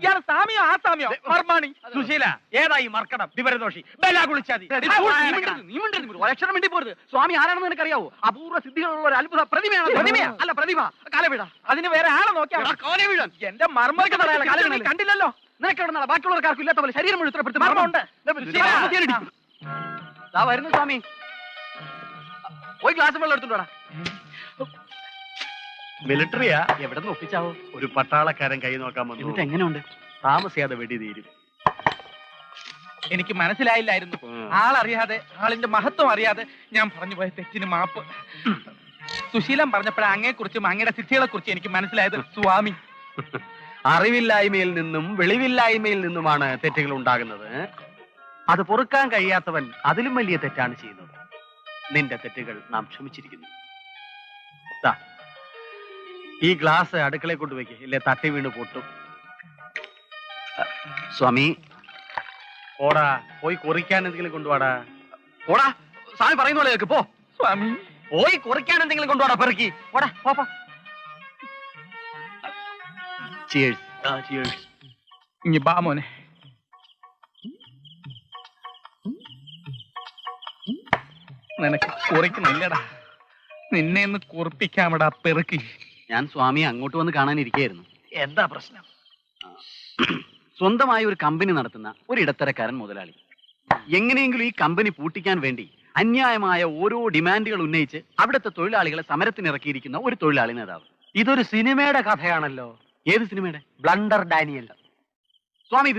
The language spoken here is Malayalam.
ഇയാൾ സാമിയോ ആ സാമിയോ മർമാണി സുശീല ഏതായി മർക്കടം വിവരദോഷി ബലാ കുളിച്ചാതി അക്ഷരം വേണ്ടി പോരുത്. സ്വാമി ആരാണെന്ന് നിനക്കറിയാവോ? അപൂർവ സിദ്ധികളുള്ള ഒരു അത്ഭുത പ്രതിമയാണ്. പ്രതിമ അല്ല പ്രതിഭ. കാലവീഴ. അതിന് വേറെ ആളെ നോക്കിയാ കാലവീഴൻ. എന്റെ മർമ്മ കണ്ടില്ലല്ലോ. നിനക്ക് എവിടെ നിന്നാ ബാക്കിയുള്ളവർക്കാർക്കും ഇല്ലാത്ത പോലെ ശരീരം മുഴുവൻ ഇത്ര മർമ്മമുണ്ട്. വരുന്നു സ്വാമി. പോയി ഗ്ലാസ് വെള്ളം എടുത്തുണ്ടോടാ. മിലിറ്ററിയാ? എവിടെ നിന്ന് ഒപ്പിച്ചാവോ? ഒരു പട്ടാളക്കാരൻ കൈ നോക്കാൻ വന്നു. എന്നിട്ട് എങ്ങനെയുണ്ട്? താമസിയാതെ വെടി തീരും. എനിക്ക് മനസ്സിലായില്ലായിരുന്നു. ആളറിയാതെ, ആളിന്റെ മഹത്വം അറിയാതെ ഞാൻ പറഞ്ഞു പോയ തെറ്റിന് മാപ്പ്. സുശീലൻ പറഞ്ഞപ്പോഴേ അങ്ങയെക്കുറിച്ചും അങ്ങയുടെ സിദ്ധികളെ കുറിച്ചും എനിക്ക് മനസ്സിലായത്. സ്വാമി, അറിവില്ലായ്മയിൽ നിന്നും വെളിവില്ലായ്മയിൽ നിന്നുമാണ് തെറ്റുകൾ ഉണ്ടാകുന്നത്. അത് പൊറുക്കാൻ കഴിയാത്തവൻ അതിലും വലിയ തെറ്റാണ് ചെയ്യുന്നത്. നിന്റെ തെറ്റുകൾ നാം ക്ഷമിച്ചിരിക്കുന്നു. ഈ ഗ്ലാസ് അടുക്കളയിൽ കൊണ്ടുവയ്ക്ക്, ഇല്ലേ തട്ടി വീണ് പൊട്ടും. സ്വാമി, ഓടാ, പോയി കുറിക്കാൻ എന്തെങ്കിലും കൊണ്ടുപോടാ. ഓടാ, സ്വാമി പറയുന്ന പോലെ കേൾക്ക്. പോ സ്വാമി, പോയി കുറിക്കാൻ എന്തെങ്കിലും കൊണ്ടുപോടാ. പെറുക്കി ഓടാ. പോപ്പാ. ചിയേഴ്സ്. ചിയേഴ്സ്. ഇനി ബാ മോനെ. നിനക്ക് കുറിക്കണില്ലടാ. നിന്നെ ഒന്ന് കുറിപ്പിക്കാമടാ പെറുക്കി. ഞാൻ സ്വാമിയെ അങ്ങോട്ട് വന്ന് കാണാനിരിക്കുകയായിരുന്നു. എന്താ പ്രശ്നം? സ്വന്തമായി ഒരു കമ്പനി നടത്തുന്ന ഒരു ഇടത്തരക്കാരൻ മുതലാളി എങ്ങനെയെങ്കിലും ഈ കമ്പനി പൂട്ടിക്കാൻ വേണ്ടി അന്യായമായ ഓരോ ഡിമാൻഡുകൾ ഉന്നയിച്ച് അവിടുത്തെ തൊഴിലാളികളെ സമരത്തിനിറക്കിയിരിക്കുന്ന ഒരു തൊഴിലാളി നേതാവ്. ഇതൊരു സിനിമയുടെ കഥയാണല്ലോ. ഏത് സിനിമയുടെ? Blunder Daniel. സ്വാമി, ഇത്